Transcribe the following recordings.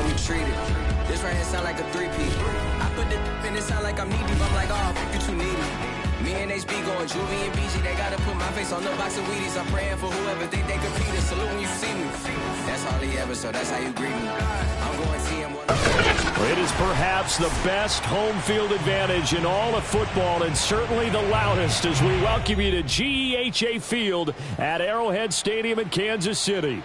we treated. This right here sound like a three-peat. I put the in it sound like I'm knee deep. I'm like, oh, you too needy. Me and HB going Juvie and BG. They gotta put my face on the box of Wheaties. I'm praying for whoever think they compete. And salute when you see me. That's all he ever, so that's how you greet me. I'm going TM. It is perhaps the best home field advantage in all of football, and certainly the loudest, as we welcome you to GEHA Field at Arrowhead Stadium in Kansas City.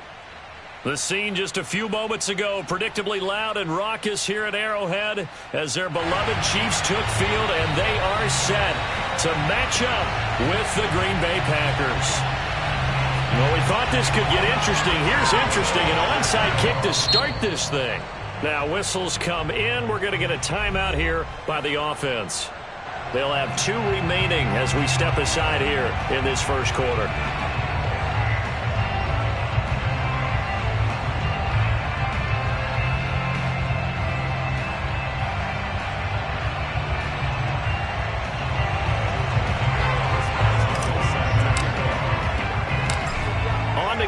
The scene just a few moments ago, predictably loud and raucous here at Arrowhead as their beloved Chiefs took field, and they are set to match up with the Green Bay Packers. Well, we thought this could get interesting. Here's interesting, an onside kick to start this thing. Now whistles come in. We're going to get a timeout here by the offense. They'll have 2 remaining as we step aside here in this first quarter.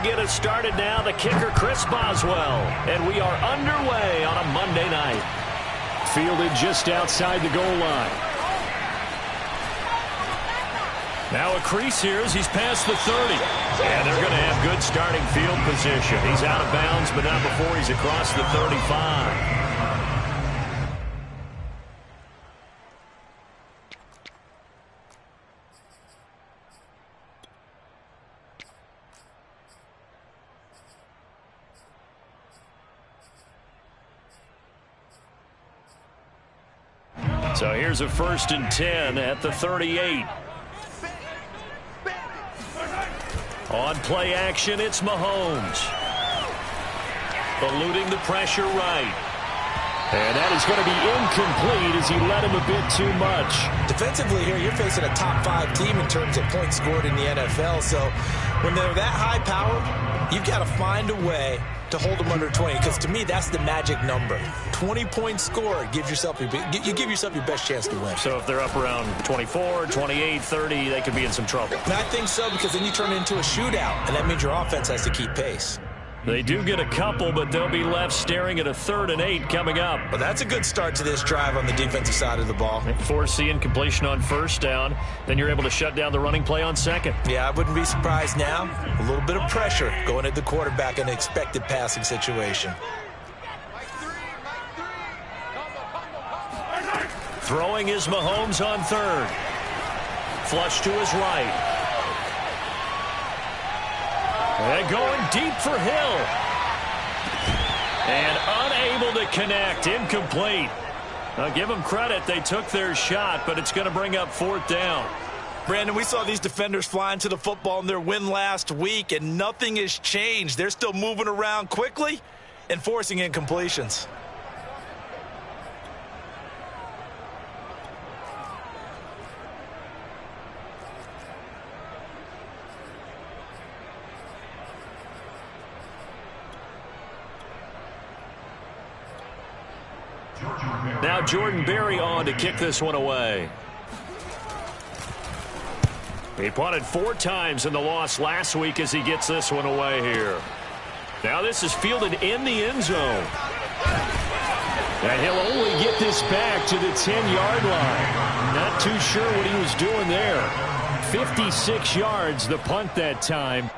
Get us started now, the kicker Chris Boswell, and we are underway on a Monday night. Fielded just outside the goal line. Now a crease here as he's past the 30, and they're going to have good starting field position. He's out of bounds, but not before he's across the 35. So here's a 1st and 10 at the 38. On play action, it's Mahomes. Eluding the pressure right. And that is going to be incomplete as he led him a bit too much. Defensively here, you're facing a top 5 team in terms of points scored in the NFL. So when they're that high powered, you've got to find a way to hold them under 20, because to me that's the magic number. 20 points scored gives yourself you give yourself your best chance to win. So if they're up around 24, 28, 30, they could be in some trouble. And I think so, because then you turn it into a shootout, and that means your offense has to keep pace. They do get a couple, but they'll be left staring at a 3rd and 8 coming up. Well, that's a good start to this drive on the defensive side of the ball. Force the incompletion on 1st down. Then you're able to shut down the running play on 2nd. Yeah, I wouldn't be surprised now. A little bit of pressure going at the quarterback in an expected passing situation. Throwing is Mahomes on 3rd. Flush to his right. And going deep for Hill. And unable to connect. Incomplete. Now give them credit. They took their shot, but it's going to bring up 4th down. Brandon, we saw these defenders flying to the football in their win last week, and nothing has changed. They're still moving around quickly and forcing incompletions. Now Jordan Berry on to kick this one away. He punted 4 times in the loss last week as he gets this one away here. Now this is fielded in the end zone. And he'll only get this back to the 10-yard line. Not too sure what he was doing there. 56 yards the punt that time.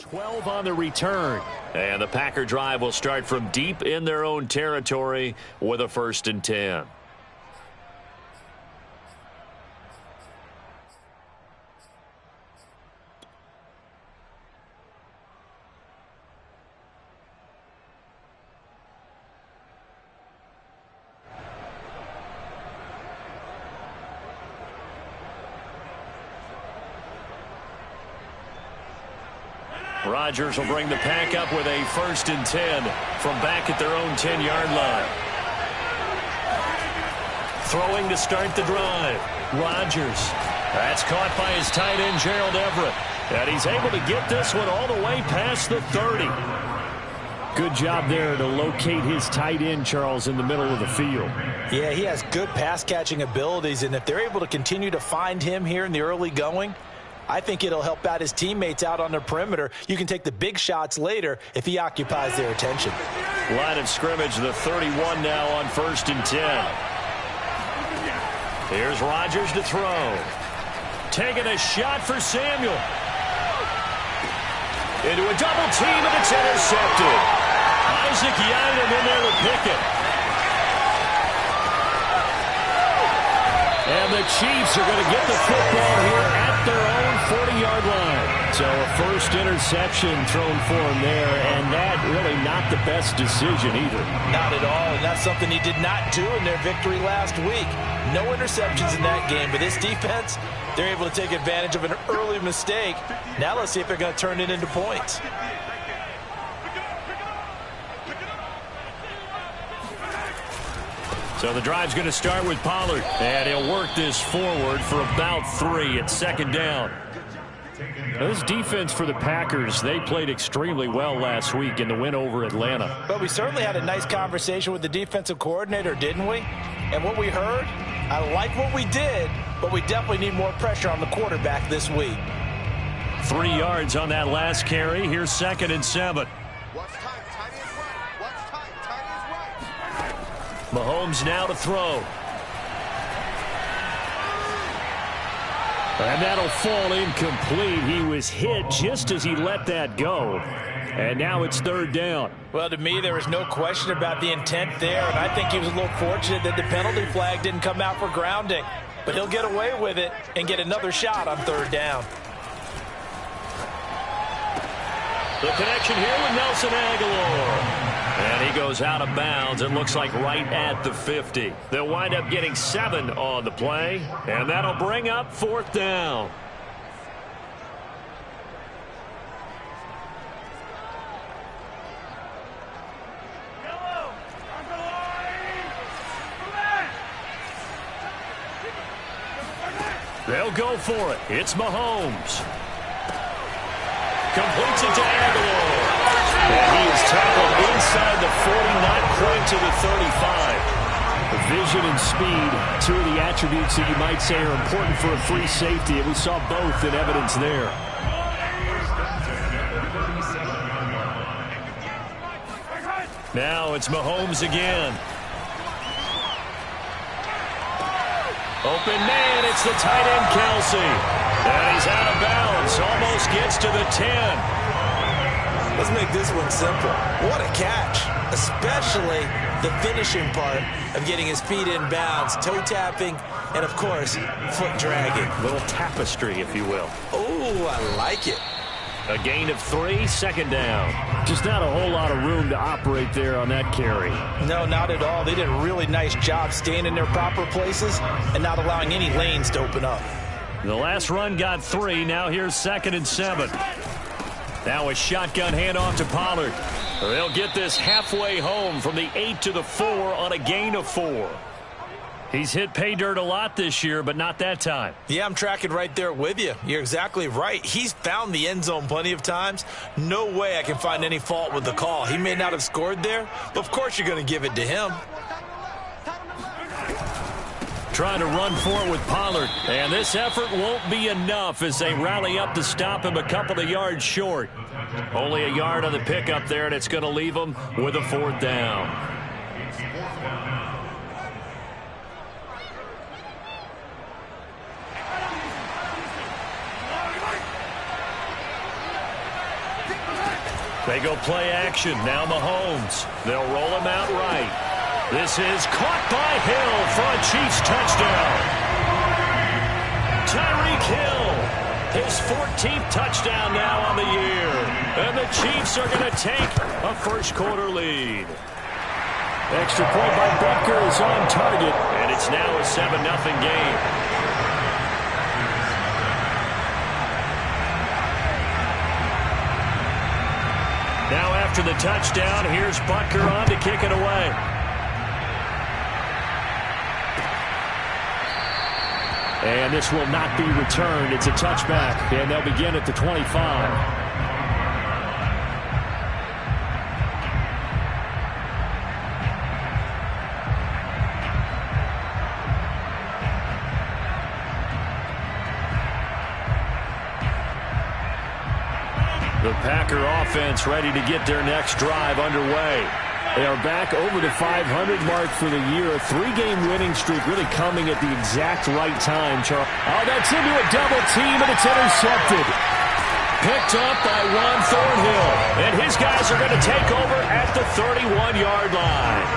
12 on the return. And the Packer drive will start from deep in their own territory with a 1st and 10. Rodgers will bring the Pack up with a 1st and 10 from back at their own 10-yard line. Throwing to start the drive. Rodgers. That's caught by his tight end, Gerald Everett. And he's able to get this one all the way past the 30. Good job there to locate his tight end, Charles, in the middle of the field. Yeah, he has good pass-catching abilities, and if they're able to continue to find him here in the early going, I think it'll help out his teammates out on the perimeter. You can take the big shots later if he occupies their attention. Line of scrimmage, the 31 now on 1st and 10. Here's Rodgers to throw. Taking a shot for Samuel. Into a double team, and it's intercepted. Isaac Yiadom in there to pick it. And the Chiefs are going to get the football here at their own 40-yard line. So a first interception thrown for him there, and that really not the best decision either. Not at all, and that's something he did not do in their victory last week. No interceptions in that game, but this defense, they're able to take advantage of an early mistake. Now let's see if they're going to turn it into points. So the drive's going to start with Pollard, and he'll work this forward for about 3 at 2nd down. Now this defense for the Packers, they played extremely well last week in the win over Atlanta. But we certainly had a nice conversation with the defensive coordinator, didn't we? And what we heard, I like what we did, but we definitely need more pressure on the quarterback this week. 3 yards on that last carry. Here's 2nd and 7. Mahomes now to throw. And that'll fall incomplete. He was hit just as he let that go. And now it's 3rd down. Well, to me, there was no question about the intent there, and I think he was a little fortunate that the penalty flag didn't come out for grounding. But he'll get away with it and get another shot on 3rd down. The connection here with Nelson Agholor. And he goes out of bounds. It looks like right at the 50. They'll wind up getting 7 on the play. And that'll bring up 4th down. They'll go for it. It's Mahomes. Completes it to Agholor. And he is tackled inside the 40, not quite to the 35. The vision and speed, 2 of the attributes that you might say are important for a free safety, and we saw both in evidence there. Now it's Mahomes again. Open man, it's the tight end, Kelsey. And he's out of bounds, almost gets to the 10. Let's make this one simple. What a catch, especially the finishing part of getting his feet in bounds, toe tapping, and of course, foot dragging. Little tapestry, if you will. Oh, I like it. A gain of 3, 2nd down. Just not a whole lot of room to operate there on that carry. No, not at all. They did a really nice job staying in their proper places and not allowing any lanes to open up. The last run got 3. Now here's 2nd and 7. Now a shotgun handoff to Pollard. They'll get this halfway home from the 8 to the 4 on a gain of 4. He's hit pay dirt a lot this year, but not that time. Yeah, I'm tracking right there with you. You're exactly right. He's found the end zone plenty of times. No way I can find any fault with the call. He may not have scored there, but of course you're going to give it to him. Trying to run for it with Pollard. And this effort won't be enough as they rally up to stop him a couple of yards short. Only a yard on the pickup there, and it's going to leave him with a 4th down. They go play action. Now Mahomes. They'll roll him out right. This is caught by Hill for a Chiefs touchdown. Tyreek Hill, his 14th touchdown now on the year. And the Chiefs are going to take a first-quarter lead. Extra point by Butker is on target. And it's now a 7-0 game. Now after the touchdown, here's Butker on to kick it away. And this will not be returned. It's a touchback, and they'll begin at the 25. The Packer offense ready to get their next drive underway. They are back over the 500 mark for the year. A 3-game winning streak really coming at the exact right time, Charles. Oh, that's into a double team, and it's intercepted. Picked up by Juan Thornhill. And his guys are going to take over at the 31-yard line.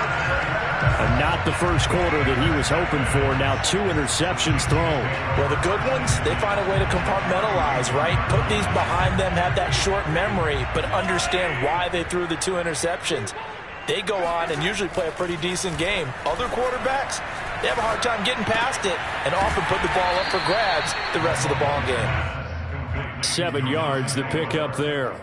And not the first quarter that he was hoping for. Now 2 interceptions thrown. Well, the good ones, they find a way to compartmentalize, right? Put these behind them, have that short memory, but understand why they threw the 2 interceptions. They go on and usually play a pretty decent game. Other quarterbacks, they have a hard time getting past it and often put the ball up for grabs the rest of the ball game. 7 yards to pick up there.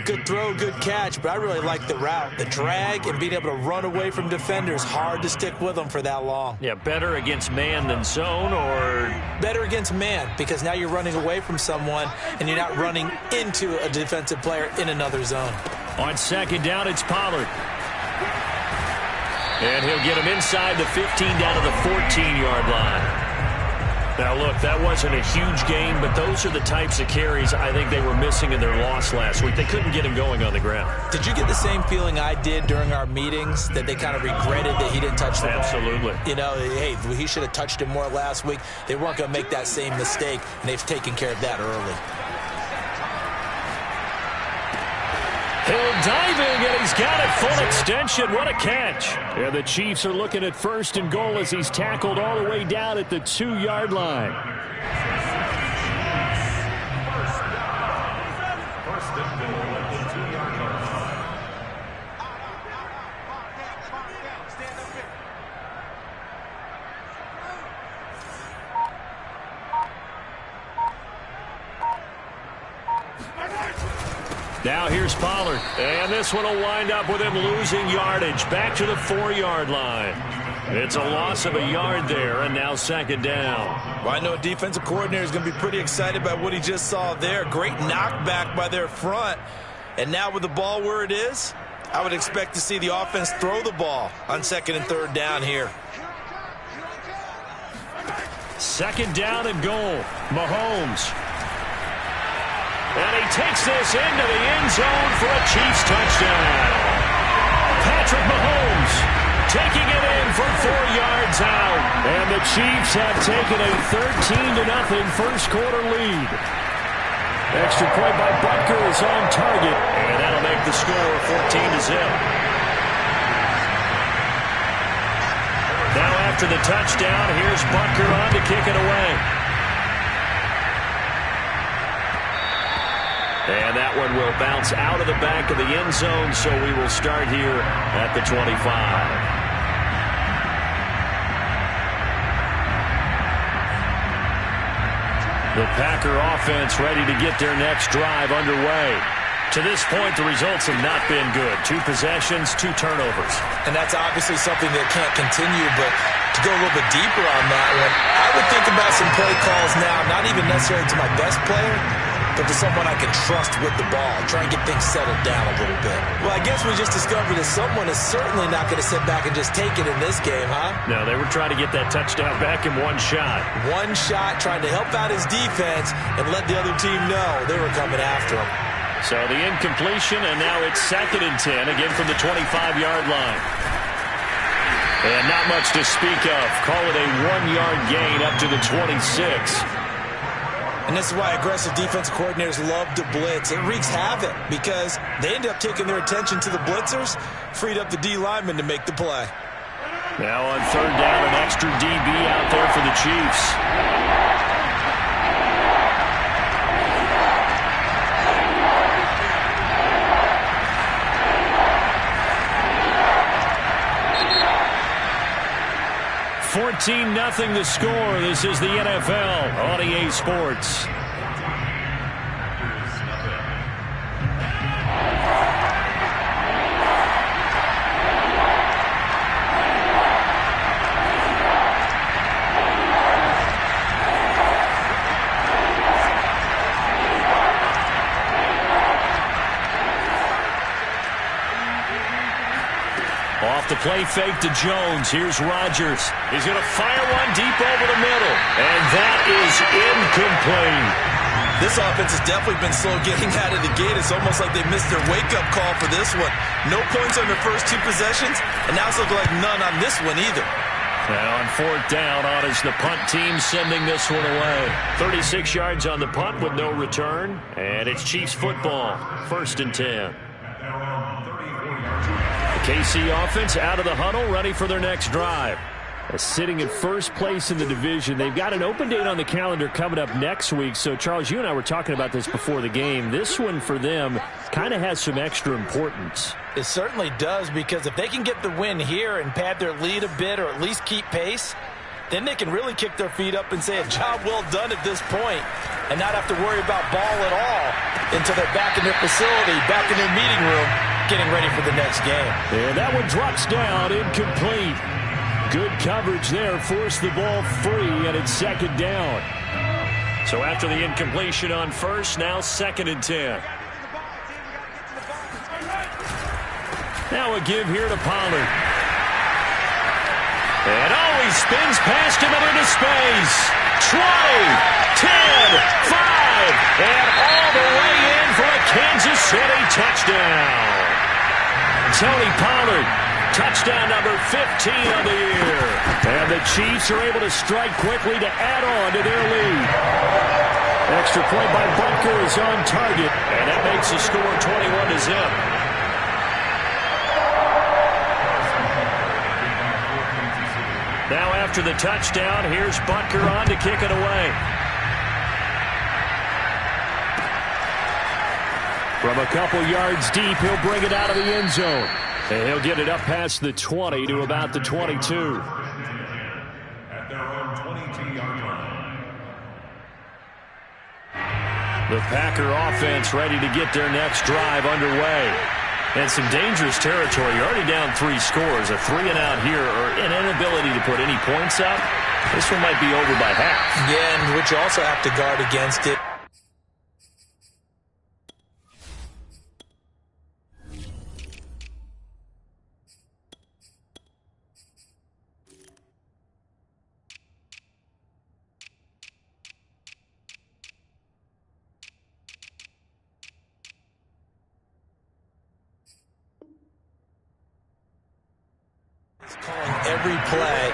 Good throw, good catch, but I really like the route. The drag and being able to run away from defenders, hard to stick with them for that long. Yeah, better against man than zone, or? Better against man, because now you're running away from someone and you're not running into a defensive player in another zone. On second down, it's Pollard. And he'll get him inside the 15 down to the 14-yard line. Now, look, that wasn't a huge gain, but those are the types of carries I think they were missing in their loss last week. They couldn't get him going on the ground. Did you get the same feeling I did during our meetings, that they kind of regretted that he didn't touch the ball? Absolutely. You know, hey, he should have touched him more last week. They weren't going to make that same mistake, and they've taken care of that early. Hill diving, and he's got it full extension. What a catch. Yeah, the Chiefs are looking at 1st and goal as he's tackled all the way down at the 2-yard line. Now here's Pollard, and this one will wind up with him losing yardage. Back to the 4-yard line. It's a loss of a yard there, and now second down. Well, I know a defensive coordinator is going to be pretty excited by what he just saw there. Great knockback by their front. And now with the ball where it is, I would expect to see the offense throw the ball on 2nd and 3rd down here. Second down and goal. Mahomes. And he takes this into the end zone for a Chiefs touchdown. Patrick Mahomes taking it in for 4 yards out. And the Chiefs have taken a 13-0 first-quarter lead. Extra point by Butker is on target. And that'll make the score 14-0. Now after the touchdown, here's Butker on to kick it away. And that one will bounce out of the back of the end zone, so we will start here at the 25. The Packer offense ready to get their next drive underway. To this point, the results have not been good. 2 possessions, 2 turnovers. And that's obviously something that can't continue, but to go a little bit deeper on that one, I would think about some play calls now, not even necessarily to my best player, but to someone I can trust with the ball. Try and get things settled down a little bit. Well, I guess we just discovered that someone is certainly not going to sit back and just take it in this game, huh? No, they were trying to get that touchdown back in one shot. One shot, trying to help out his defense and let the other team know they were coming after him. So the incompletion, and now it's 2nd and 10, again from the 25-yard line. And not much to speak of. Call it a 1-yard gain up to the 26. And this is why aggressive defensive coordinators love to blitz. It wreaks havoc because they end up taking their attention to the blitzers, freed up the D lineman to make the play. Now on third down, an extra DB out there for the Chiefs. $14-0 the score. This is the NFL on EA Sports. Off the play fake to Jones. Here's Rodgers. He's going to fire one deep over the middle. And that is incomplete. This offense has definitely been slow getting out of the gate. It's almost like they missed their wake-up call for this one. No points on their first two possessions, and now it's looking like none on this one either. Now on fourth down, on is the punt team sending this one away. 36 yards on the punt with no return. And it's Chiefs football. 1st and 10. KC offense out of the huddle, ready for their next drive. Sitting in first place in the division. They've got an open date on the calendar coming up next week. So, Charles, you and I were talking about this before the game. This one for them kind of has some extra importance. It certainly does, because if they can get the win here and pad their lead a bit or at least keep pace, then they can really kick their feet up and say a job well done at this point and not have to worry about ball at all until they're back in their facility, back in their meeting room, getting ready for the next game. And that one drops down, incomplete. Good coverage there, forced the ball free, and it's 2nd down. So after the incompletion on first, now 2nd and 10. Now a give here to Pollard. And he spins past him and into space. 20, 10, 5, and all the way in for a Kansas City touchdown. Tony Pollard, touchdown number 15 of the year. And the Chiefs are able to strike quickly to add on to their lead. Extra point by Butker is on target. And that makes the score 21-0. Now after the touchdown, here's Butker on to kick it away. From a couple yards deep, he'll bring it out of the end zone. And he'll get it up past the 20 to about the 22. At their own 22-yard line. The Packer offense ready to get their next drive underway. And some dangerous territory. You're already down 3 scores. A 3-and-out here, or an inability to put any points up. This one might be over by half. Yeah, and which you also have to guard against it. Every play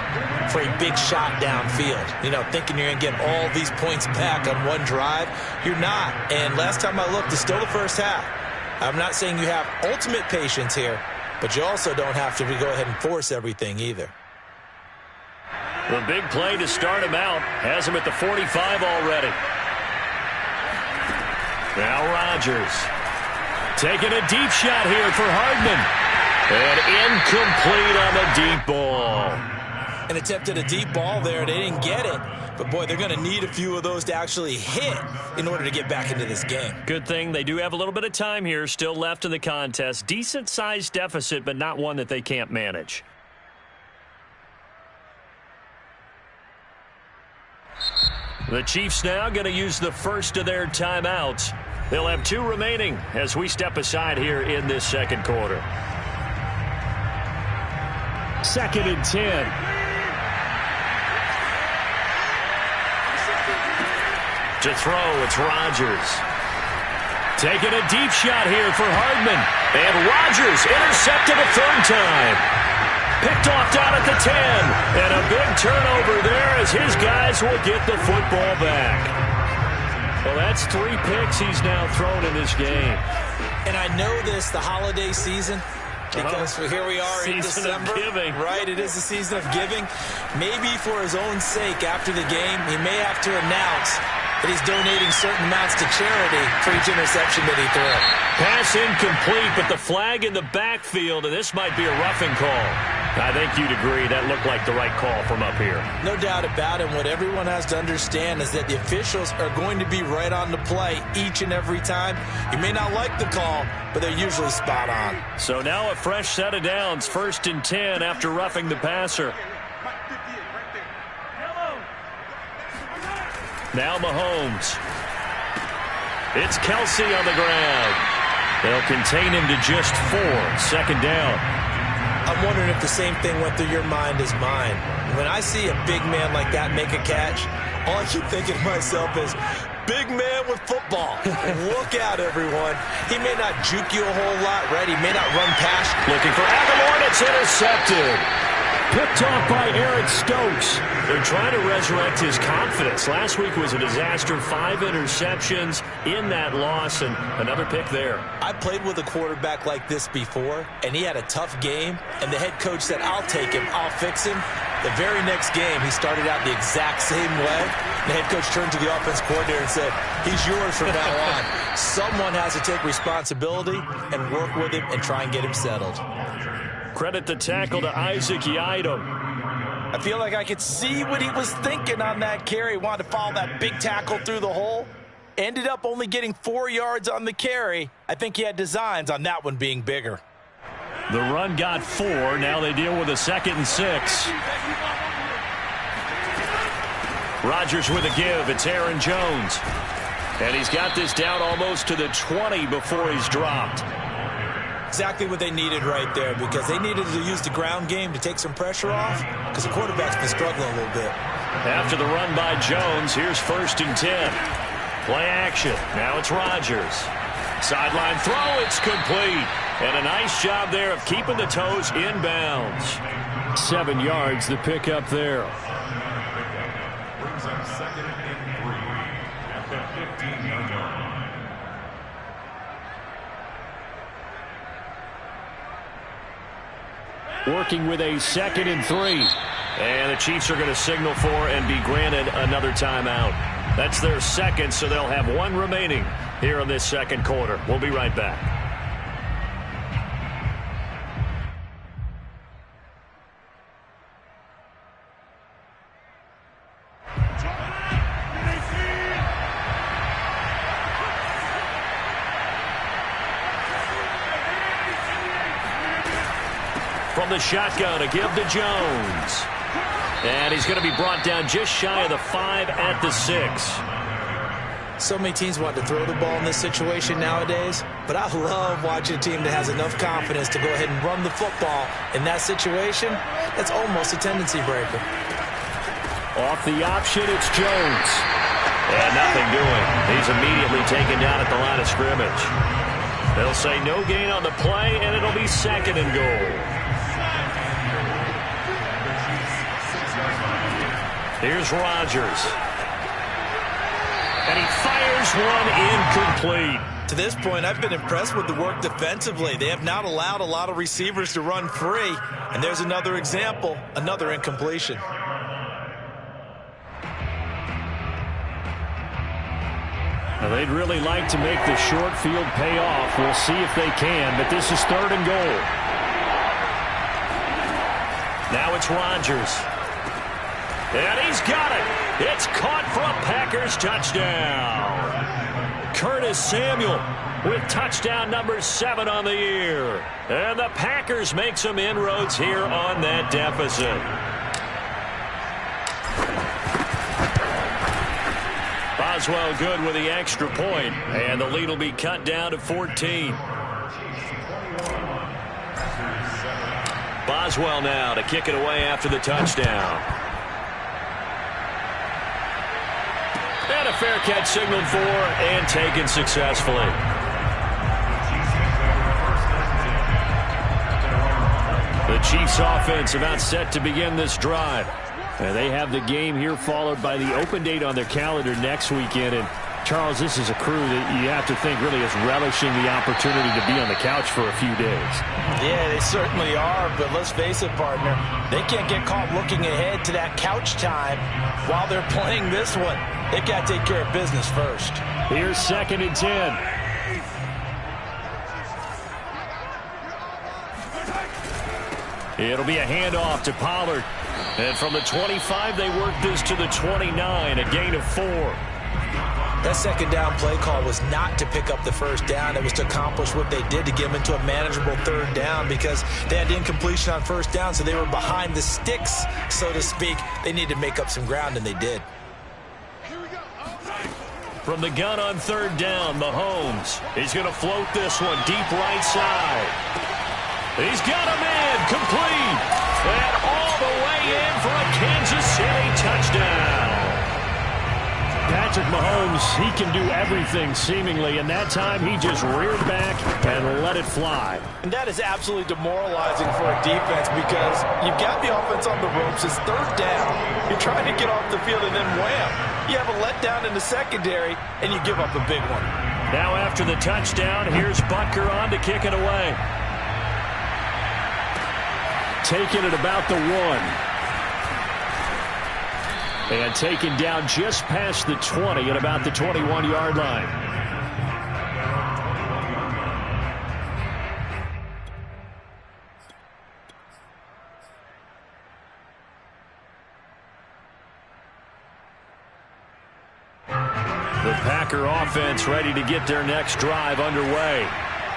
for a big shot downfield. You know, thinking you're going to get all these points back on one drive. You're not. And last time I looked, it's still the first half. I'm not saying you have ultimate patience here, but you also don't have to go ahead and force everything either. The big play to start him out has him at the 45 already. Now Rodgers taking a deep shot here for Hardman. And incomplete on the deep ball. An attempt at a deep ball there. They didn't get it. But, boy, they're going to need a few of those to actually hit in order to get back into this game. Good thing they do have a little bit of time here still left in the contest. Decent-sized deficit, but not one that they can't manage. The Chiefs now going to use the first of their timeouts. They'll have 2 remaining as we step aside here in this second quarter. 2nd and 10. To throw, it's Rodgers. Taking a deep shot here for Hardman. And Rodgers intercepted a 3rd time. Picked off down at the 10. And a big turnover there as his guys will get the football back. Well, that's 3 picks he's now thrown in this game. And I know this, the holiday season, because here we are in December. Season of giving. Right, it is the season of giving. Maybe for his own sake, after the game, he may have to announce that he's donating certain amounts to charity for each interception that he threw. Pass incomplete, but the flag in the backfield, and this might be a roughing call. I think you'd agree that looked like the right call from up here. No doubt about it. What everyone has to understand is that the officials are going to be right on the play each and every time. You may not like the call, but they're usually spot on. So now a fresh set of downs, 1st and 10 after roughing the passer. Now Mahomes. It's Kelsey on the ground. They'll contain him to just 4. 2nd down. I'm wondering if the same thing went through your mind as mine. When I see a big man like that make a catch, all I keep thinking to myself is, big man with football. Look out, everyone. He may not juke you a whole lot, right? He may not run past you. Looking for Aguilar, and it's intercepted. Picked off by Aaron Stokes. They're trying to resurrect his confidence. Last week was a disaster. 5 interceptions in that loss, and another pick there. I played with a quarterback like this before, and he had a tough game, and the head coach said, I'll take him, I'll fix him. The very next game, he started out the exact same way. The head coach turned to the offense coordinator and said, he's yours from now on. Someone has to take responsibility and work with him and try and get him settled. Credit the tackle to Isaac Yiadom. I feel like I could see what he was thinking on that carry. He wanted to follow that big tackle through the hole. Ended up only getting 4 yards on the carry. I think he had designs on that one being bigger. The run got 4. Now they deal with a 2nd and 6. Rodgers with a give. It's Aaron Jones. And he's got this down almost to the 20 before he's dropped. Exactly what they needed right there, because they needed to use the ground game to take some pressure off, because the quarterback's been struggling a little bit. After the run by Jones, here's 1st and 10. Play action. Now it's Rodgers. Sideline throw. It's complete. And a nice job there of keeping the toes in bounds. 7 yards, the pickup there. Brings up 2nd and 3 at the 15-yard line. Working with a 2nd and 3. And the Chiefs are going to signal for and be granted another timeout. That's their 2nd, so they'll have 1 remaining here in this 2nd quarter. We'll be right back. From the shotgun, a give to Jones. And he's going to be brought down just shy of the 5 at the 6. So many teams want to throw the ball in this situation nowadays, but I love watching a team that has enough confidence to go ahead and run the football in that situation. That's almost a tendency breaker. Off the option, it's Jones. And nothing doing. He's immediately taken down at the line of scrimmage. They'll say no gain on the play, and it'll be 2nd and goal. Here's Rodgers. And he fires one incomplete. To this point, I've been impressed with the work defensively. They have not allowed a lot of receivers to run free. And there's another example, another incompletion. Now, they'd really like to make the short field pay off. We'll see if they can, but this is 3rd and goal. Now it's Rodgers. And he's got it. It's caught for a Packers touchdown. Curtis Samuel with touchdown number 7 on the year. And the Packers make some inroads here on that deficit. Boswell good with the extra point, and the lead will be cut down to 14. Boswell now to kick it away after the touchdown. And a fair catch signaled for and taken successfully. The Chiefs offense about set to begin this drive. And they have the game here followed by the open date on their calendar next weekend. And Charles, this is a crew that you have to think really is relishing the opportunity to be on the couch for a few days. Yeah, they certainly are, but let's face it, partner, they can't get caught looking ahead to that couch time while they're playing this one. They got to take care of business first. Here's 2nd and 10. It'll be a handoff to Pollard. And from the 25, they work this to the 29, a gain of 4. That second down play call was not to pick up the first down. It was to accomplish what they did, to get them into a manageable 3rd down, because they had incompletion on first down, so they were behind the sticks, so to speak. They needed to make up some ground, and they did. From the gun on 3rd down, Mahomes. He's going to float this one deep right side. He's got him in, complete. And all the way in for a Kansas City touchdown. Patrick Mahomes, he can do everything seemingly, and that time he just reared back and let it fly. And that is absolutely demoralizing for a defense, because you've got the offense on the ropes. It's 3rd down. You're trying to get off the field, and then wham, you have a letdown in the secondary, and you give up a big one. Now after the touchdown, here's Butker on to kick it away. Taken at about the 1. And taken down just past the 20 at about the 21-yard line. The Packer offense ready to get their next drive underway.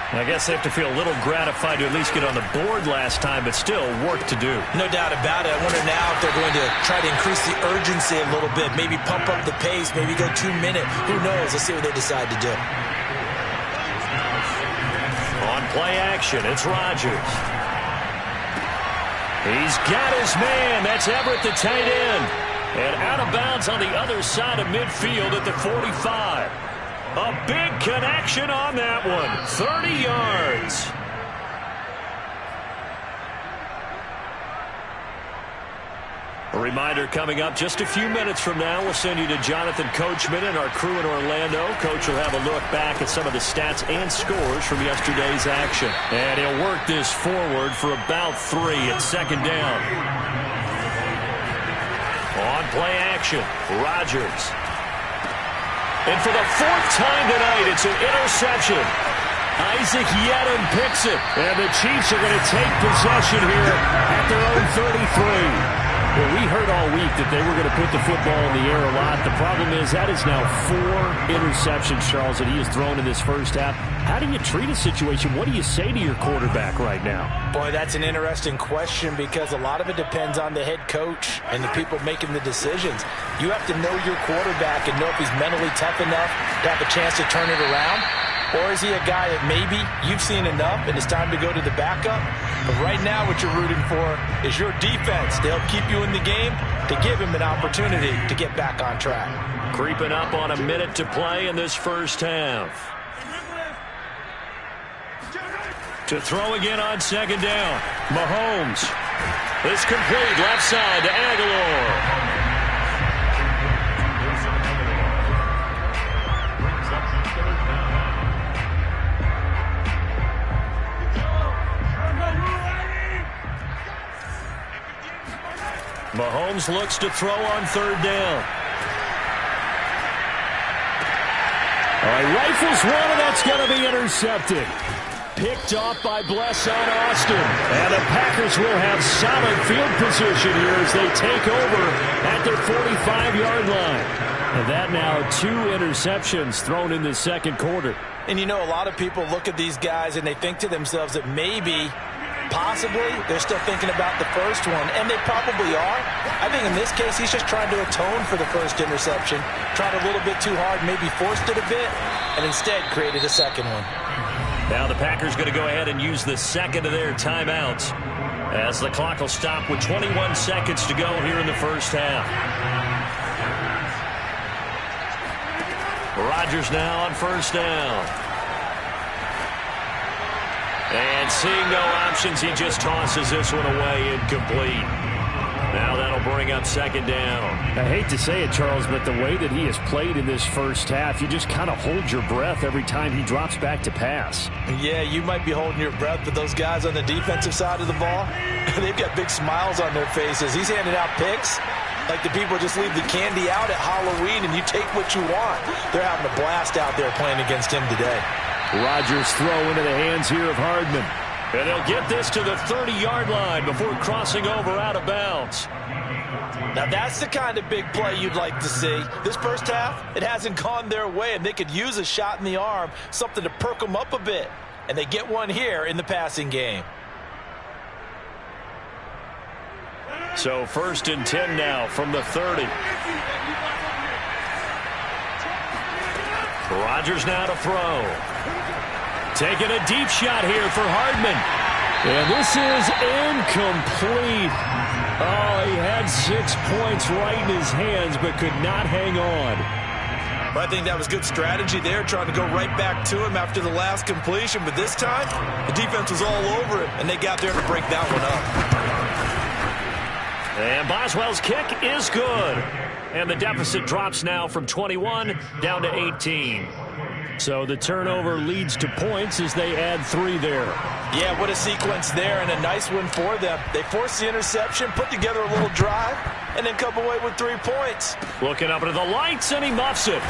I guess they have to feel a little gratified to at least get on the board last time, but still work to do. No doubt about it. I wonder now if they're going to try to increase the urgency a little bit, maybe pump up the pace, maybe go 2-minute. Who knows? Let's see what they decide to do. On play action, it's Rodgers. He's got his man. That's Everett, the tight end. And out of bounds on the other side of midfield at the 45. A big connection on that one. 30 yards. A reminder coming up just a few minutes from now. We'll send you to Jonathan Coachman and our crew in Orlando. Coach will have a look back at some of the stats and scores from yesterday's action. And he'll work this forward for about 3 at 2nd down. On play action, Rodgers. And for the 4th time tonight, it's an interception. Isaac Yiadom picks it. And the Chiefs are going to take possession here at their own 33. Well, we heard all week that they were going to put the football in the air a lot. The problem is that is now 4 interceptions, Charles, that he has thrown in this first half. How do you treat a situation? What do you say to your quarterback right now? Boy, that's an interesting question, because a lot of it depends on the head coach and the people making the decisions. You have to know your quarterback and know if he's mentally tough enough to have a chance to turn it around. Or is he a guy that maybe you've seen enough and it's time to go to the backup? But right now what you're rooting for is your defense to help keep you in the game, to give him an opportunity to get back on track. Creeping up on a minute to play in this first half. To throw again on 2nd down. Mahomes. It's complete. Left side to Aguilar. Mahomes looks to throw on 3rd down. All right, rifles one, and that's going to be intercepted. Picked off by Bless on Austin. And the Packers will have solid field position here as they take over at their 45-yard line. And that now 2 interceptions thrown in the 2nd quarter. And you know, a lot of people look at these guys and they think to themselves that maybe, possibly, they're still thinking about the first one, and they probably are. I think in this case, he's just trying to atone for the first interception, tried a little bit too hard, maybe forced it a bit, and instead created a 2nd one. Now the Packers going to go ahead and use the 2nd of their timeouts as the clock will stop with 21 seconds to go here in the first half. Rodgers now on 1st down. And seeing no options, he just tosses this one away incomplete. Now that'll bring up second down. I hate to say it, Charles, but the way that he has played in this first half, you just kind of hold your breath every time he drops back to pass. Yeah, you might be holding your breath, but those guys on the defensive side of the ball, they've got big smiles on their faces. He's handing out picks like the people just leave the candy out at Halloween and you take what you want. They're having a blast out there playing against him today. Rodgers throw into the hands here of Hardman. And they'll get this to the 30-yard line before crossing over out of bounds. Now that's the kind of big play you'd like to see. This first half, it hasn't gone their way, and they could use a shot in the arm, something to perk them up a bit. And they get one here in the passing game. So 1st and 10 now from the 30. Rodgers now to throw. Taking a deep shot here for Hardman. And this is incomplete. Oh, he had 6 points right in his hands, but could not hang on. But I think that was good strategy there, trying to go right back to him after the last completion. But this time, the defense was all over him, and they got there to break that one up. And Boswell's kick is good. And the deficit drops now from 21 down to 18. So the turnover leads to points as they add 3 there. Yeah, what a sequence there, and a nice one for them. They forced the interception, put together a little drive, and then come away with 3 points. Looking up into the lights, and he muffs it.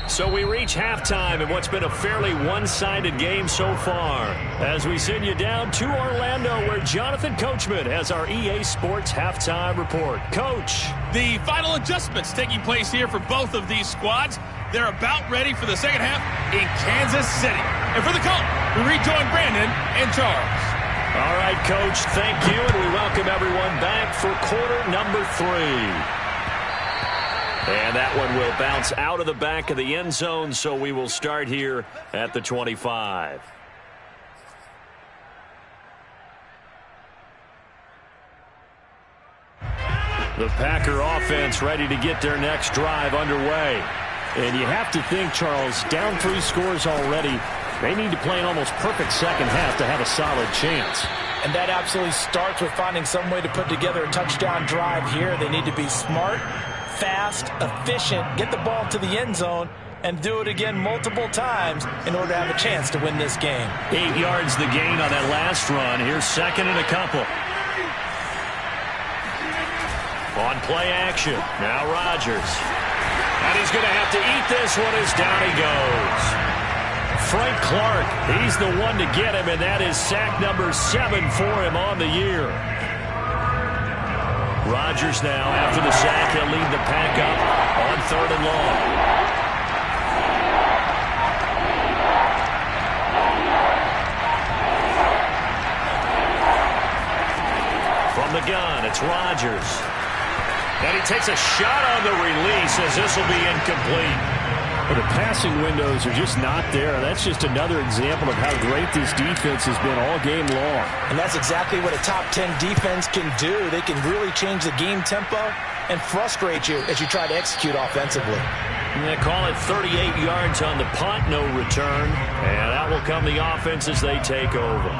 So we reach halftime in what's been a fairly one-sided game so far, as we send you down to Orlando, where Jonathan Coachman has our EA Sports Halftime Report. Coach. The final adjustments taking place here for both of these squads. They're about ready for the second half in Kansas City. And for the call, we rejoin Brandon and Charles. All right, Coach, thank you, and we welcome everyone back for quarter number 3. And that one will bounce out of the back of the end zone, so we will start here at the 25. The Packer offense ready to get their next drive underway. And you have to think, Charles, down 3 scores already. They need to play an almost perfect second half to have a solid chance. And that absolutely starts with finding some way to put together a touchdown drive here. They need to be smart, fast, efficient, get the ball to the end zone, and do it again multiple times in order to have a chance to win this game. 8 yards the gain on that last run. Here's second and a couple. On play action. Now Rodgers. And he's going to have to eat this one as down he goes. Frank Clark, he's the one to get him, and that is sack number 7 for him on the year. Rodgers now, after the sack, he'll lead the pack up on 3rd and long. From the gun, it's Rodgers. And he takes a shot on the release as this will be incomplete. Well, the passing windows are just not there. That's just another example of how great this defense has been all game long. And that's exactly what a top 10 defense can do. They can really change the game tempo and frustrate you as you try to execute offensively. They call it 38 yards on the punt, no return. And out will come the offense as they take over.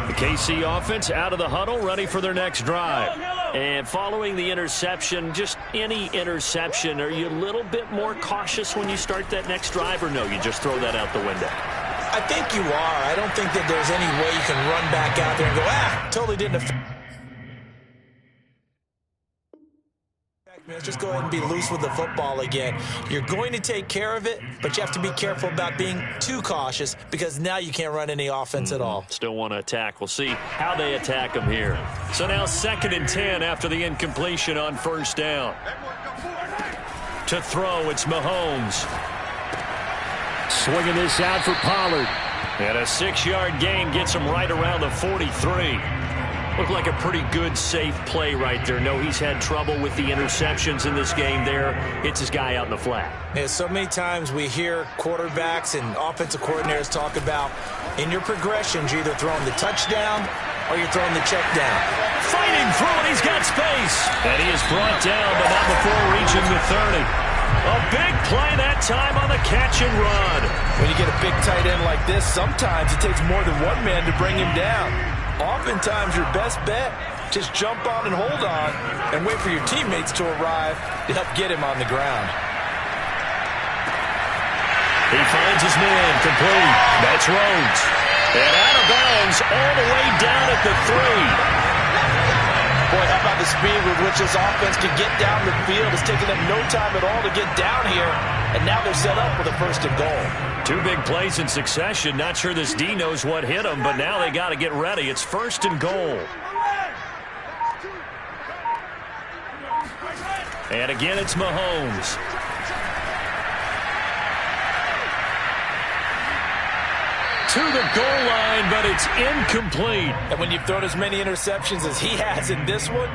The KC offense out of the huddle, ready for their next drive. And following the interception, just any interception, are you a little bit more cautious when you start that next drive, or no, you just throw that out the window? I think you are. I don't think that there's any way you can run back out there and go, totally didn't affect. Let's just go ahead and be loose with the football again. You're going to take care of it, but you have to be careful about being too cautious because now you can't run any offense at all. Still want to attack. We'll see how they attack them here. So now 2nd and 10 after the incompletion on 1st down. To throw, it's Mahomes. Swinging this out for Pollard. And a 6-yard gain gets him right around the 43. Looked like a pretty good, safe play right there. No, he's had trouble with the interceptions in this game there. Hits his guy out in the flat. Yeah, so many times we hear quarterbacks and offensive coordinators talk about in your progressions, you're either throwing the touchdown or you're throwing the check down. Fighting through it, he's got space. And he is brought down, but not before reaching the 30. A big play that time on the catch and run. When you get a big tight end like this, sometimes it takes more than one man to bring him down. Oftentimes, your best bet, just jump on and hold on and wait for your teammates to arrive to help get him on the ground. He finds his man, complete. That's Rhodes. And out of bounds all the way down at the 3. Boy, how about the speed with which this offense can get down the field? It's taken them no time at all to get down here, and now they're set up with a 1st and goal. 2 big plays in succession. Not sure this D knows what hit him, but now they got to get ready. It's 1st and goal. And again, it's Mahomes. To the goal line, but it's incomplete. And when you've thrown as many interceptions as he has in this one,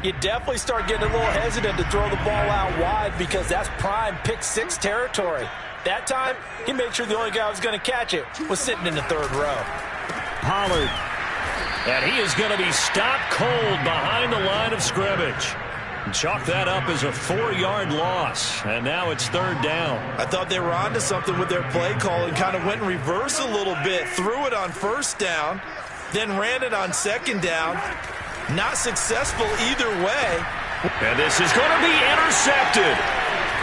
you definitely start getting a little hesitant to throw the ball out wide because that's prime pick 6 territory. That time, he made sure the only guy who was going to catch it was sitting in the 3rd row. Pollard. And he is going to be stopped cold behind the line of scrimmage. Chalk that up as a 4-yard loss, and now it's 3rd down. I thought they were onto something with their play call and kind of went in reverse a little bit. Threw it on 1st down, then ran it on 2nd down. Not successful either way. And this is going to be intercepted.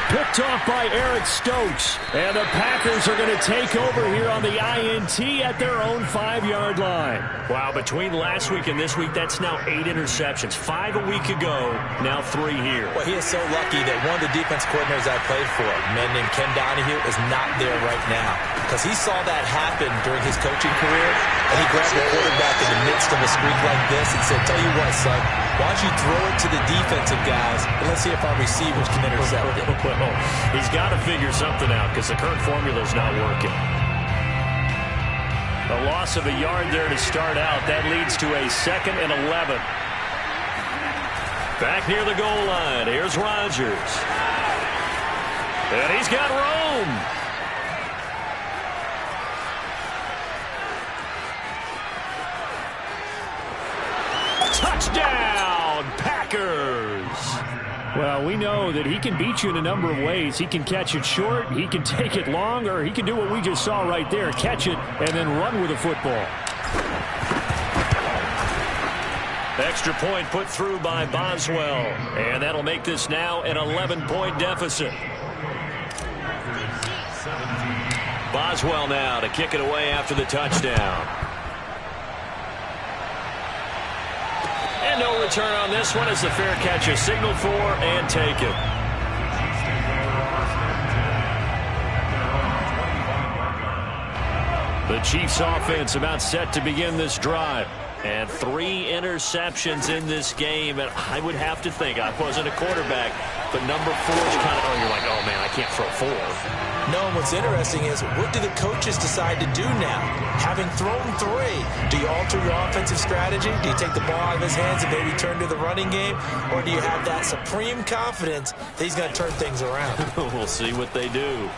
Picked off by Eric Stokes. And the Packers are going to take over here on the INT at their own 5-yard line. Wow, between last week and this week, that's now 8 interceptions. 5 a week ago, now 3 here. Well, he is so lucky that one of the defense coordinators I played for, a man named Ken Donahue, is not there right now. Because he saw that happen during his coaching career, and he grabbed the quarterback in the midst of a streak like this and said, tell you what, son, why don't you throw it to the defensive guys, and let's see if our receivers can intercept it. Well, he's got to figure something out because the current formula is not working. A loss of a yard there to start out. That leads to a 2nd and 11. Back near the goal line. Here's Rodgers. And he's got Rome. Touchdown, Packers. Well, we know that he can beat you in a number of ways. He can catch it short, he can take it long, or he can do what we just saw right there, catch it and then run with the football. Extra point put through by Boswell, and that'll make this now an 11-point deficit. Boswell now to kick it away after the touchdown. And no return on this one as the fair catch is signaled for and taken. The Chiefs offense about set to begin this drive. And 3 interceptions in this game. And I would have to think, I wasn't a quarterback, but number 4 is kind of, oh, you're like, oh, man, I can't throw 4. No, and what's interesting is, what do the coaches decide to do now? Having thrown 3, do you alter your offensive strategy? Do you take the ball out of his hands and maybe turn to the running game? Or do you have that supreme confidence that he's going to turn things around? We'll see what they do.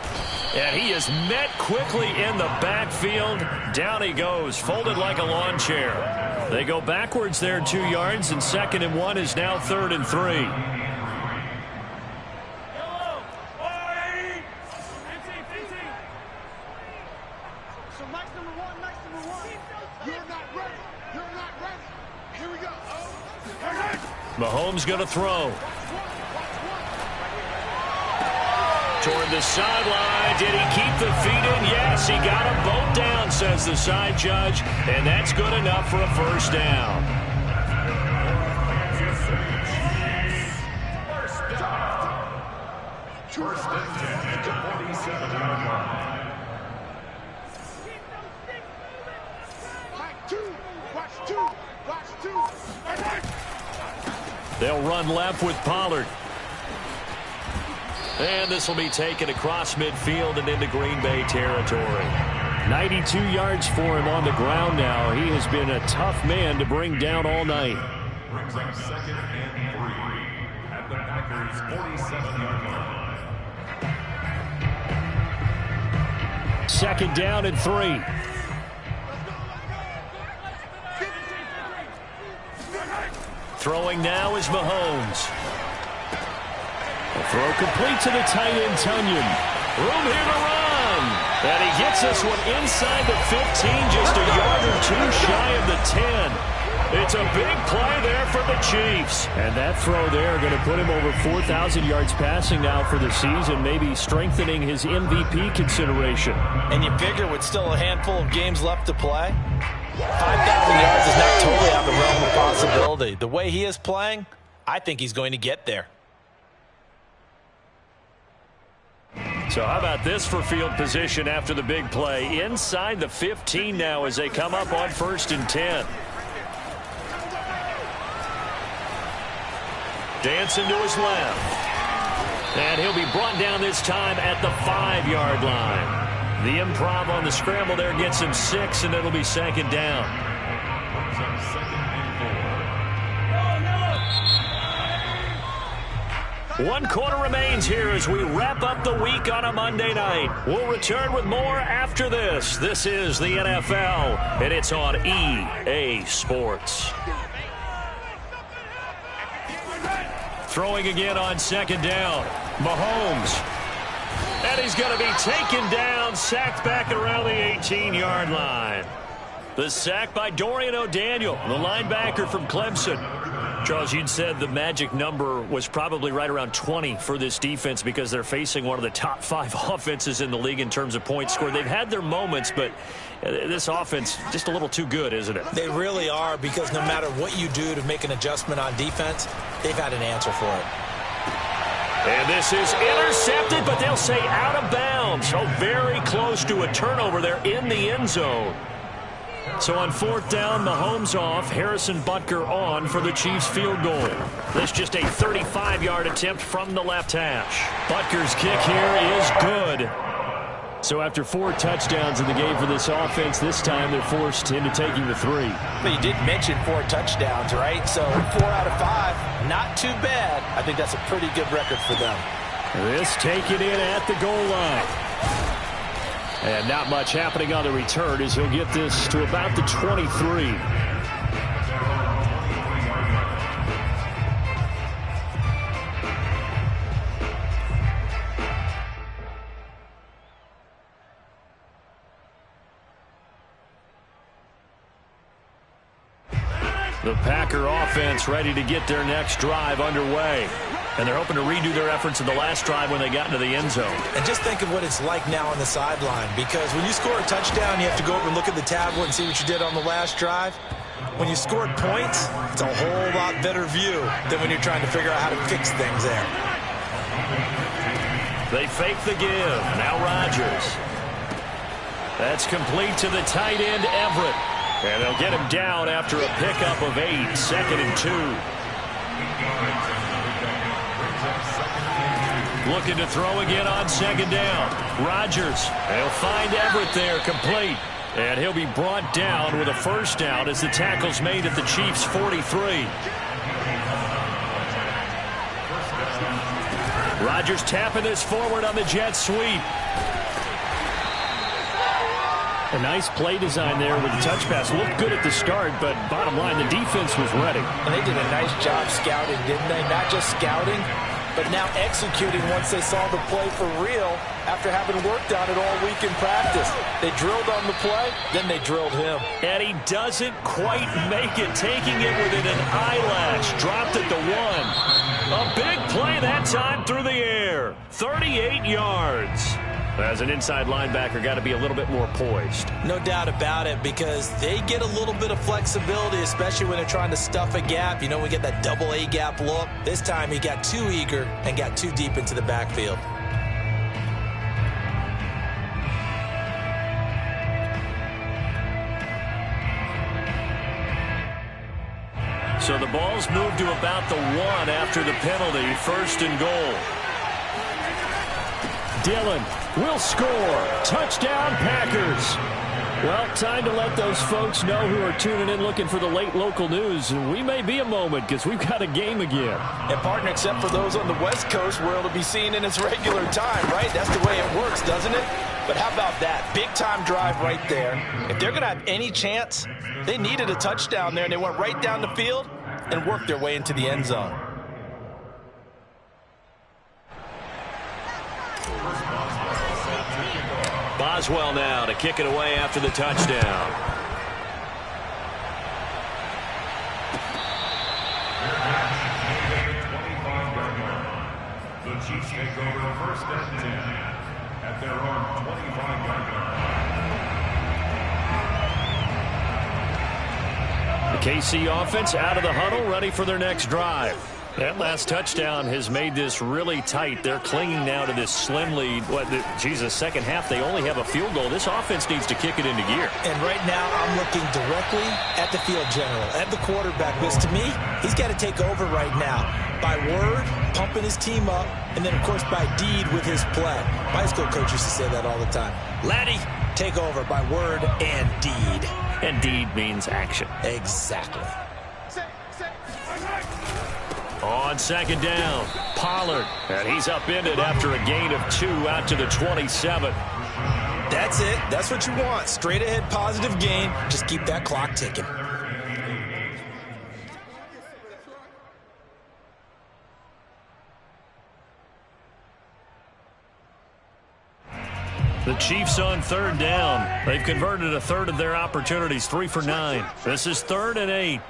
And he is met quickly in the backfield. Down he goes, folded like a lawn chair. They go backwards there 2 yards, and 2nd and 1 is now 3rd and 3. Mahomes going to throw. Toward the sideline. Did he keep the feet in? Yes, he got them both down, says the side judge. And that's good enough for a 1st down. First and 10 at the 47-yard line. They'll run left with Pollard. And this will be taken across midfield and into Green Bay territory. 92 yards for him on the ground now. He has been a tough man to bring down all night. Brings up 2nd and 3 at the Packers' 47-yard line. 2nd down and 3. Throwing now is Mahomes. A throw complete to the tight end, Tunyon. Room here to run. And he gets this one inside the 15, just a yard or two shy of the 10. It's a big play there for the Chiefs. And that throw there going to put him over 4,000 yards passing now for the season, maybe strengthening his MVP consideration. And you figure with still a handful of games left to play, 5,000 yards is not totally out of the realm of possibility. The way he is playing, I think he's going to get there. So how about this for field position after the big play? Inside the 15 now as they come up on 1st and 10. Dancing to his left. And he'll be brought down this time at the 5-yard line. The improv on the scramble there gets him 6, and it'll be 2nd down. One quarter remains here as we wrap up the week on a Monday night. We'll return with more after this. This is the NFL, and it's on EA Sports. Throwing again on 2nd down. Mahomes. And he's going to be taken down, sacked back around the 18-yard line. The sack by Dorian O'Daniel, the linebacker from Clemson. Charles, you'd said the magic number was probably right around 20 for this defense because they're facing one of the top 5 offenses in the league in terms of points scored. They've had their moments, but this offense just a little too good, isn't it? They really are, because no matter what you do to make an adjustment on defense, they've had an answer for it. And this is intercepted, but they'll say out of bounds. So very close to a turnover there in the end zone. So on 4th down, Mahomes off, Harrison Butker on for the Chiefs field goal. This just a 35-yard attempt from the left hash. Butker's kick here is good. So after 4 touchdowns in the game for this offense, this time they're forced into taking the 3. But you did mention 4 touchdowns, right? So 4 out of 5, not too bad. I think that's a pretty good record for them. This taken in at the goal line. And not much happening on the return as he'll get this to about the 23. The Packer offense ready to get their next drive underway. And they're hoping to redo their efforts in the last drive when they got into the end zone. And just think of what it's like now on the sideline, because when you score a touchdown, you have to go over and look at the tablet and see what you did on the last drive. When you scored points, it's a whole lot better view than when you're trying to figure out how to fix things there. They fake the give. Now Rodgers. That's complete to the tight end, Everett. And they'll get him down after a pickup of 8, 2nd and 2. Looking to throw again on 2nd down. Rodgers. They'll find Everett there, complete. And he'll be brought down with a 1st down as the tackle's made at the Chiefs' 43. Rodgers tapping this forward on the jet sweep. A nice play design there with the touch pass. Looked good at the start, but bottom line, the defense was ready. And they did a nice job scouting, didn't they? Not just scouting, but now executing once they saw the play for real after having worked on it all week in practice. They drilled on the play, then they drilled him. And he doesn't quite make it, taking it within an eyelash. Dropped it to 1. A big play that time through the air. 38 yards. As an inside linebacker, got to be a little bit more poised. No doubt about it, because they get a little bit of flexibility, especially when they're trying to stuff a gap. You know, we get that double A gap look. This time he got too eager and got too deep into the backfield. So the ball's moved to about the 1 after the penalty. 1st and goal. Dillon will score. Touchdown, Packers. Well, time to let those folks know who are tuning in looking for the late local news. We may be a moment because we've got a game again. And, partner, except for those on the West Coast, where it'll be seen in its regular time, right? That's the way it works, doesn't it? But how about that? Big-time drive right there. If they're going to have any chance, they needed a touchdown there, and they went right down the field and worked their way into the end zone. Boswell now to kick it away after the touchdown. The Chiefs take over first and 10 at their own 25-yard line. The KC offense out of the huddle, ready for their next drive. That last touchdown has made this really tight. They're clinging now to this slim lead. Second half, they only have a field goal. This offense needs to kick it into gear. And right now, I'm looking directly at the field general, at the quarterback, because to me, he's got to take over right now. By word, pumping his team up, and then, of course, by deed with his play. My school coach used to say that all the time. Laddie, take over by word and deed. And deed means action. Exactly. On second down, Pollard. And he's upended after a gain of 2 out to the 27. That's it. That's what you want. Straight ahead positive gain. Just keep that clock ticking. The Chiefs on third down. They've converted a third of their opportunities, 3 for 9. This is 3rd and 8.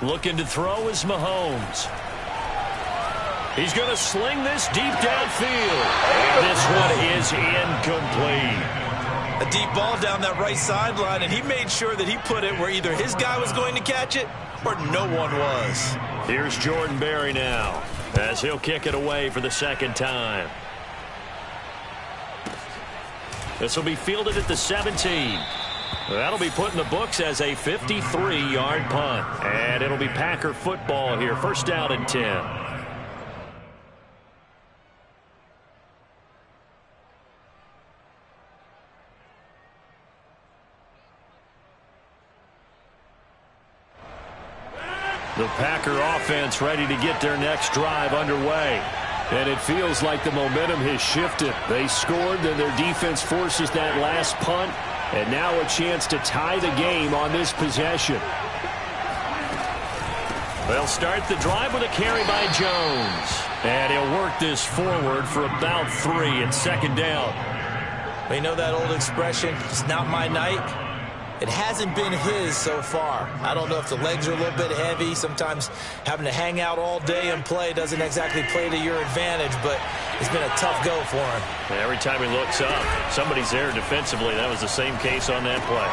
Looking to throw is Mahomes. He's going to sling this deep downfield. And this one is incomplete. A deep ball down that right sideline, and he made sure that he put it where either his guy was going to catch it or no one was. Here's Jordan Berry now as he'll kick it away for the second time. This will be fielded at the 17. That'll be put in the books as a 53-yard punt. And it'll be Packer football here. First down and 10. The Packer offense ready to get their next drive underway. And it feels like the momentum has shifted. They scored, then their defense forces that last punt. And now a chance to tie the game on this possession. They'll start the drive with a carry by Jones. And he'll work this forward for about 3 and second down. We know that old expression, it's not my night. It hasn't been his so far. I don't know if the legs are a little bit heavy. Sometimes having to hang out all day and play doesn't exactly play to your advantage, but it's been a tough go for him. Every time he looks up, somebody's there defensively. That was the same case on that play.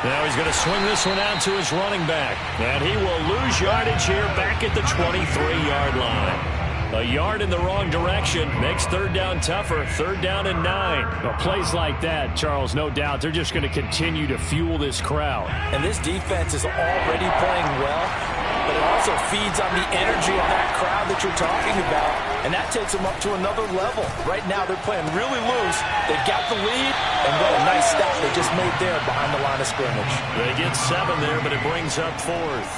Now he's going to swing this one out to his running back. And he will lose yardage here back at the 23-yard line. A yard in the wrong direction makes third down tougher. 3rd down and 9. Well, plays like that, Charles, no doubt, they're just going to continue to fuel this crowd. And this defense is already playing well, but it also feeds on the energy of that crowd that you're talking about, and that takes them up to another level. Right now, they're playing really loose. They've got the lead, and what a nice stop they just made there behind the line of scrimmage. They get 7 there, but it brings up 4th.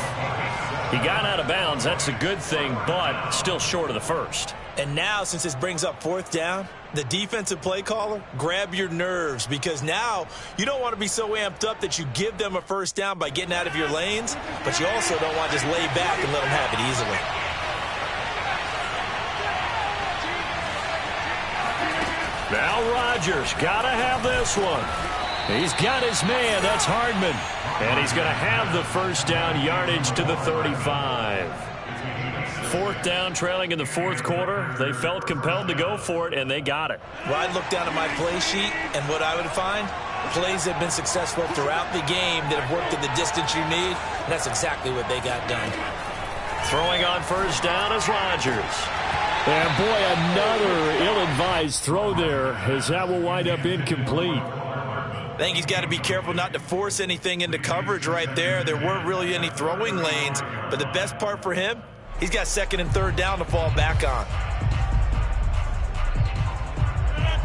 He got out of bounds. That's a good thing, but still short of the first. And now, since this brings up 4th down, the defensive play caller, grab your nerves, because now you don't want to be so amped up that you give them a first down by getting out of your lanes, but you also don't want to just lay back and let them have it easily. Now Rodgers got to have this one. He's got his man. That's Hardman. And he's going to have the first down, yardage to the 35. 4th down, trailing in the 4th quarter. They felt compelled to go for it, and they got it. Well, I'd look down at my play sheet, and what I would find, plays have been successful throughout the game that have worked at the distance you need, and that's exactly what they got done. Throwing on first down is Rodgers. And, boy, another ill-advised throw there, as that will wind up incomplete. I think he's got to be careful not to force anything into coverage right there. There weren't really any throwing lanes, but the best part for him, he's got 2nd and 3rd down to fall back on.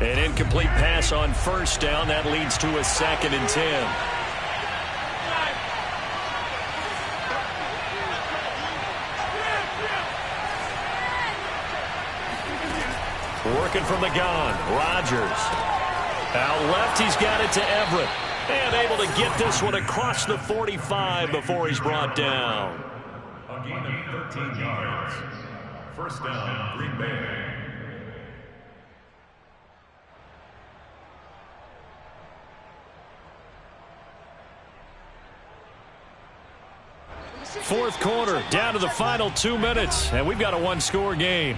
An incomplete pass on first down. That leads to a 2nd and 10. Working from the gun, Rodgers. Out left, he's got it to Everett. And able to get this one across the 45 before he's brought down. A gain of 13 yards. First down, Green Bay. Fourth quarter, down to the final 2 minutes, and we've got a one-score game.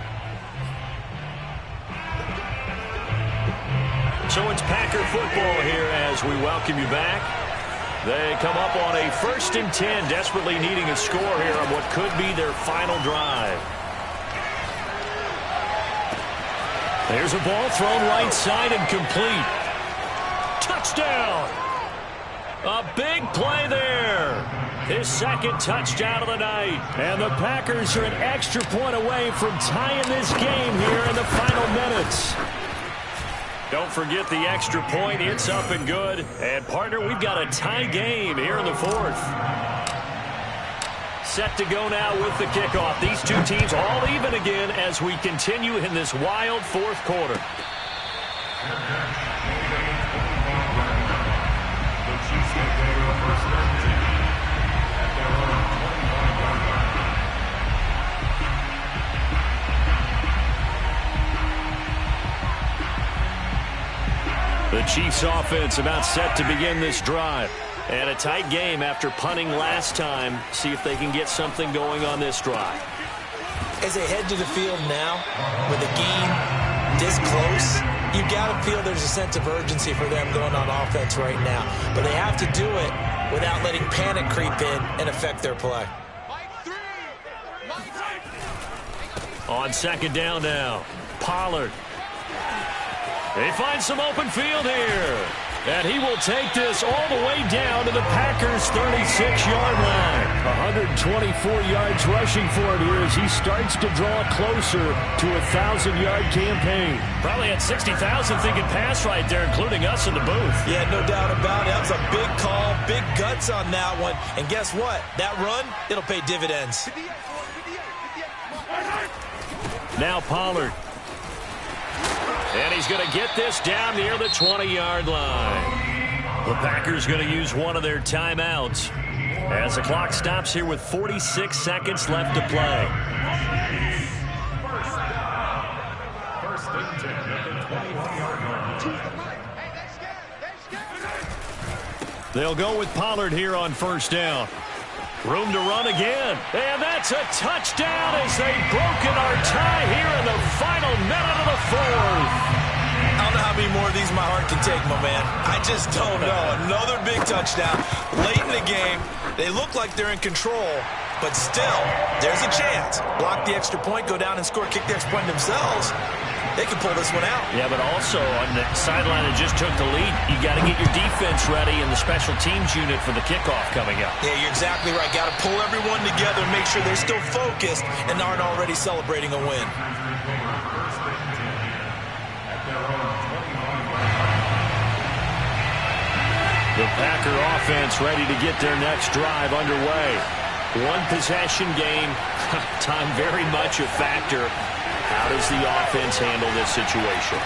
So it's Packer football here as we welcome you back. They come up on a 1st and 10, desperately needing a score here on what could be their final drive. There's a ball thrown right side and complete. Touchdown! A big play there. His second touchdown of the night. And the Packers are an extra point away from tying this game here in the final minutes. Don't forget the extra point. It's up and good. And, partner, we've got a tie game here in the 4th. Set to go now with the kickoff. These two teams all even again as we continue in this wild 4th quarter. The Chiefs offense about set to begin this drive. And a tight game after punting last time. See if they can get something going on this drive. As they head to the field now, with the game this close, you got to feel there's a sense of urgency for them going on offense right now. But they have to do it without letting panic creep in and affect their play. On 2nd down now, Pollard. They find some open field here. And he will take this all the way down to the Packers' 36-yard line. 124 yards rushing for it here as he starts to draw closer to a 1,000-yard campaign. Probably had 60,000 thinking pass right there, including us in the booth. Yeah, no doubt about it. That was a big call, big guts on that one. And guess what? That run, it'll pay dividends. Now Pollard. And he's going to get this down near the 20-yard line. The Packers going to use one of their timeouts as the clock stops here with 46 seconds left to play. First and 10 at the 21-yard line. They'll go with Pollard here on 1st down. Room to run again. And that's a touchdown as they've broken our tie here in the final minute of the 4th. I don't know how many more of these my heart can take, my man. I just don't know. Another big touchdown late in the game. They look like they're in control, but still, there's a chance. Block the extra point, go down and score, kick the extra point themselves. They can pull this one out. Yeah, but also on the sideline that just took the lead, you got to get your defense ready in the special teams unit for the kickoff coming up. Yeah, you're exactly right. Got to pull everyone together, make sure they're still focused and aren't already celebrating a win. The Packer offense ready to get their next drive underway. One possession game, time very much a factor. How does the offense handle this situation?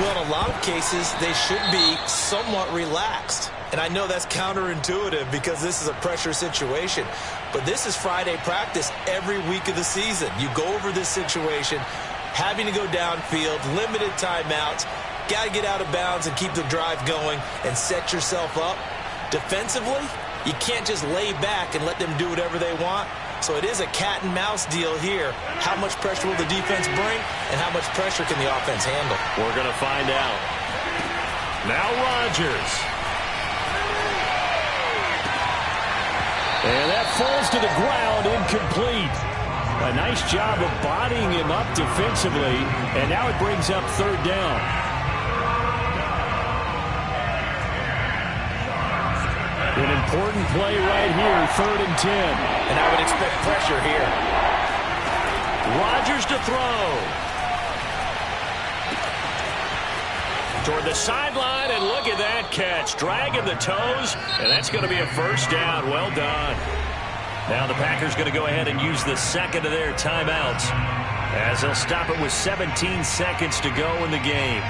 Well, in a lot of cases, they should be somewhat relaxed. And I know that's counterintuitive because this is a pressure situation. But this is Friday practice every week of the season. You go over this situation, having to go downfield, limited timeouts, got to get out of bounds and keep the drive going and set yourself up. Defensively, you can't just lay back and let them do whatever they want. So it is a cat and mouse deal here. How much pressure will the defense bring and how much pressure can the offense handle? We're going to find out. Now Rodgers. And that falls to the ground, incomplete. A nice job of bodying him up defensively, and now it brings up 3rd down. An important play right here, 3rd and 10. And I would expect pressure here. Rodgers to throw. Toward the sideline, and look at that catch. Dragging the toes, and that's going to be a 1st down. Well done. Now the Packers going to go ahead and use the second of their timeouts as they'll stop it with 17 seconds to go in the game.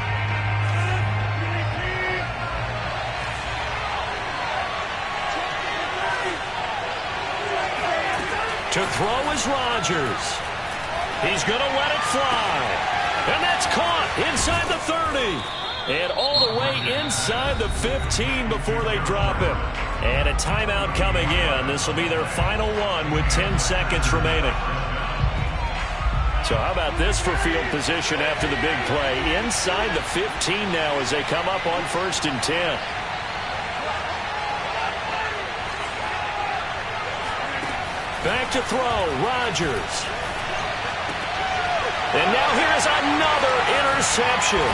To throw is Rodgers. He's going to let it fly. And that's caught inside the 30. And all the way inside the 15 before they drop him. And a timeout coming in. This will be their final one with 10 seconds remaining. So how about this for field position after the big play? Inside the 15 now as they come up on 1st and 10. Back to throw, Rodgers. And now here's another interception.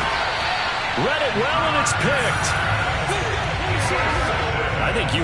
Read it well, and it's picked. I think you